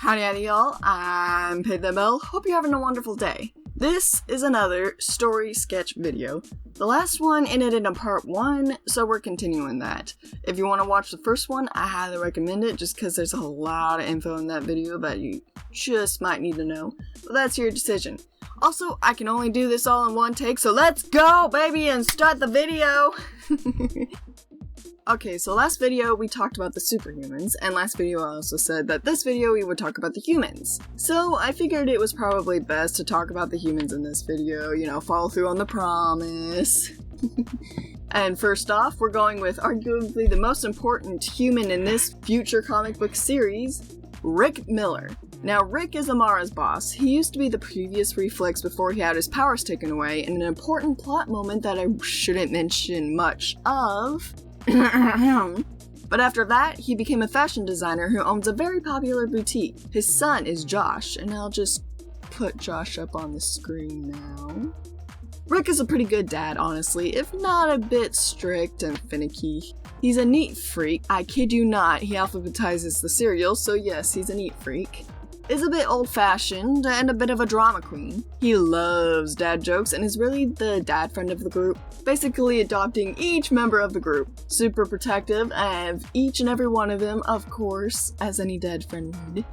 Howdy y'all, I'm PaintThatBell. Hope you're having a wonderful day. This is another story sketch video. The last one ended in a part 1, so we're continuing that. If you want to watch the first one, I highly recommend it just because there's a lot of info in that video that you just might need to know. But that's your decision. Also, I can only do this all in one take, so let's go, baby, and start the video! Okay, so last video we talked about the superhumans, and last video I also said that this video we would talk about the humans. So I figured it was probably best to talk about the humans in this video, you know, follow through on the promise. And first off, we're going with arguably the most important human in this future comic book series, Rick Miller. Now, Rick is Amara's boss. He used to be the previous Reflex before he had his powers taken away, in an important plot moment that I shouldn't mention much of. But after that, he became a fashion designer who owns a very popular boutique. His son is Josh, and I'll just put Josh up on the screen now. Rick is a pretty good dad, honestly, if not a bit strict and finicky. He's a neat freak. I kid you not, he alphabetizes the cereal, so yes, he's a neat freak. Is a bit old-fashioned and a bit of a drama queen. He loves dad jokes and is really the dad friend of the group, basically adopting each member of the group. Super protective of each and every one of them, of course, as any dad friend would.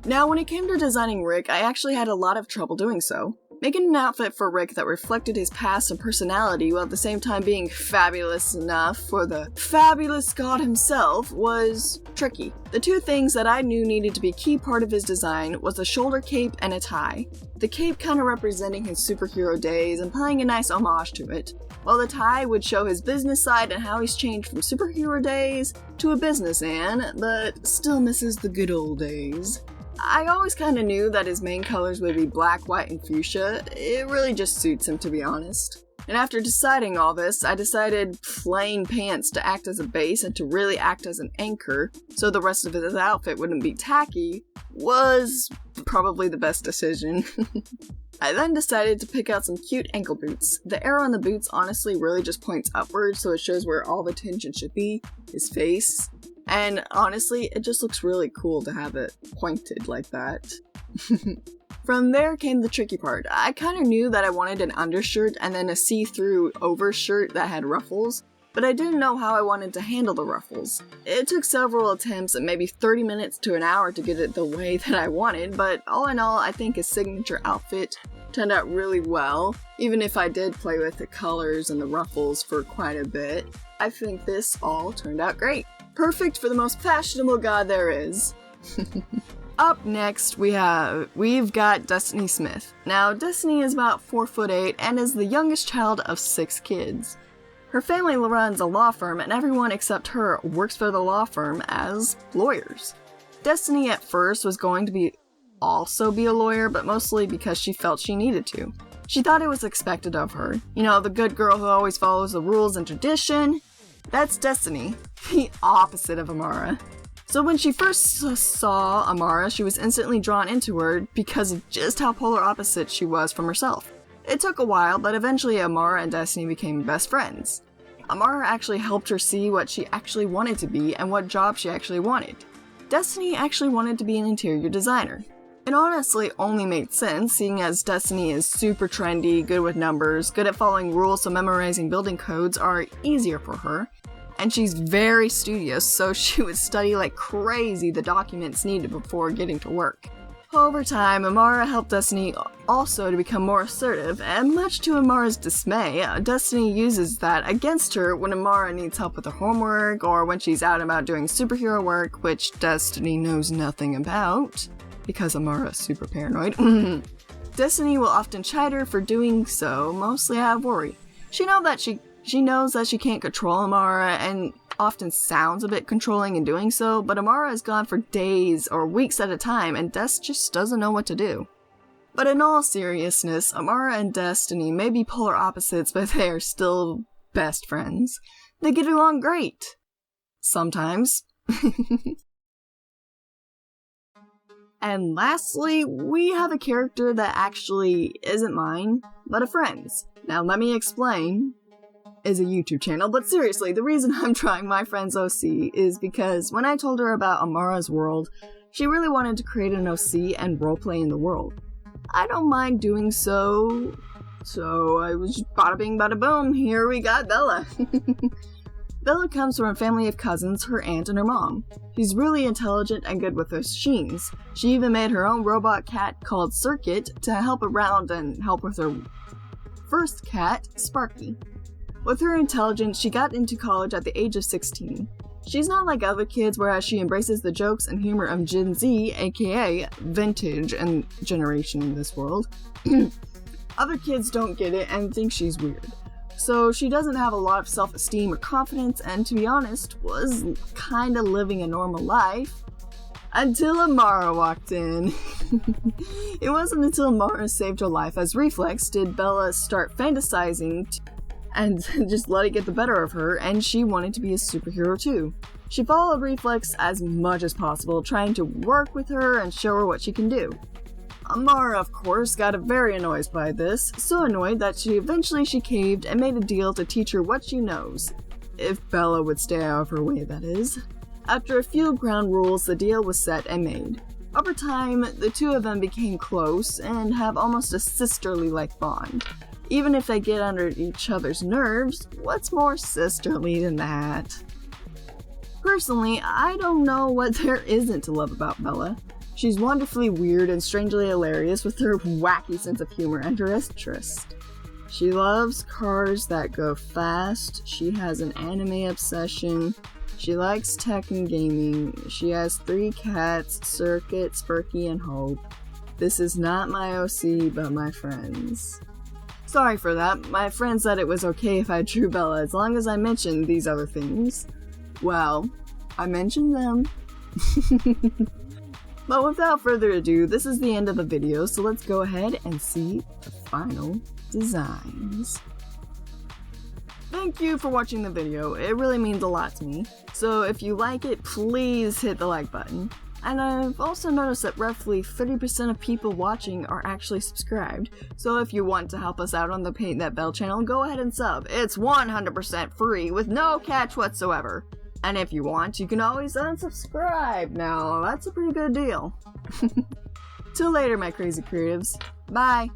Now, when it came to designing Rick, I actually had a lot of trouble doing so. Making an outfit for Rick that reflected his past and personality while at the same time being fabulous enough for the fabulous god himself was tricky. The two things that I knew needed to be a key part of his design was a shoulder cape and a tie. The cape kind of representing his superhero days and paying a nice homage to it, while the tie would show his business side and how he's changed from superhero days to a businessman, but still misses the good old days. I always kind of knew that his main colors would be black, white, and fuchsia. It really just suits him, to be honest. And after deciding all this, I decided plain pants to act as a base and to really act as an anchor, so the rest of his outfit wouldn't be tacky, was probably the best decision. I then decided to pick out some cute ankle boots. The arrow on the boots honestly really just points upward, so it shows where all the attention should be, his face. And honestly, it just looks really cool to have it pointed like that. From there came the tricky part. I kind of knew that I wanted an undershirt and then a see-through overshirt that had ruffles, but I didn't know how I wanted to handle the ruffles. It took several attempts and maybe 30 minutes to an hour to get it the way that I wanted, but all in all, I think his signature outfit turned out really well. Even if I did play with the colors and the ruffles for quite a bit, I think this all turned out great. Perfect for the most fashionable god there is. Up next, we've got Destiny Smith. Now, Destiny is about 4'8" and is the youngest child of 6 kids. Her family runs a law firm and everyone except her works for the law firm as lawyers. Destiny at first was going to also be a lawyer, but mostly because she felt she needed to. She thought it was expected of her. You know, the good girl who always follows the rules and tradition. That's Destiny, the opposite of Amara. So when she first saw Amara, she was instantly drawn into her because of just how polar opposite she was from herself. It took a while, but eventually Amara and Destiny became best friends. Amara actually helped her see what she actually wanted to be and what job she actually wanted. Destiny actually wanted to be an interior designer. It honestly only made sense, seeing as Destiny is super trendy, good with numbers, good at following rules, so memorizing building codes are easier for her. And she's very studious, so she would study like crazy the documents needed before getting to work. Over time, Amara helped Destiny also to become more assertive, and much to Amara's dismay, Destiny uses that against her when Amara needs help with her homework or when she's out and about doing superhero work, which Destiny knows nothing about, because Amara is super paranoid. Destiny will often chide her for doing so, mostly out of worry. She knows that she can't control Amara and often sounds a bit controlling in doing so, but Amara is gone for days or weeks at a time and Des just doesn't know what to do. But in all seriousness, Amara and Destiny may be polar opposites, but they are still best friends. They get along great. Sometimes. And lastly, we have a character that actually isn't mine, but a friend's. Now let me explain. Is a YouTube channel, but seriously, the reason I'm trying my friend's OC is because when I told her about Amara's world, She really wanted to create an OC and roleplay in the world. I don't mind doing so. So I was bada bing bada boom, here we got Bella. Bella comes from a family of cousins, her aunt and her mom. She's really intelligent and good with her machines. She even made her own robot cat called Circuit to help around and help with her first cat, Sparky. With her intelligence, she got into college at the age of 16. She's not like other kids, whereas she embraces the jokes and humor of Gen Z, aka vintage and generation in this world. Other kids don't get it and think she's weird. So she doesn't have a lot of self-esteem or confidence, and to be honest, was kinda living a normal life. Until Amara walked in. It wasn't until Amara saved her life as Reflex did Bella start fantasizing and just let it get the better of her, and she wanted to be a superhero too. She followed Reflex as much as possible, trying to work with her and show her what she can do. Amara, of course, got very annoyed by this, so annoyed that she caved and made a deal to teach her what she knows. If Bella would stay out of her way, that is. After a few ground rules, the deal was set and made. Over time, the two of them became close and have almost a sisterly-like bond. Even if they get under each other's nerves, what's more sisterly than that? Personally, I don't know what there isn't to love about Bella. She's wonderfully weird and strangely hilarious with her wacky sense of humor and her interest. She loves cars that go fast, she has an anime obsession, she likes tech and gaming, she has 3 cats, Circuit, Sparky, and Hope. This is not my OC, but my friends. Sorry for that, my friend said it was okay if I drew Bella as long as I mentioned these other things. Well, I mentioned them. But without further ado, this is the end of the video, so let's go ahead and see the final designs. Thank you for watching the video, it really means a lot to me. So if you like it, please hit the like button. And I've also noticed that roughly 30% of people watching are actually subscribed, so if you want to help us out on the PaintThatBell channel, go ahead and sub. It's 100% free with no catch whatsoever. And if you want, you can always unsubscribe. Now, that's a pretty good deal. Till later, my crazy creatives. Bye!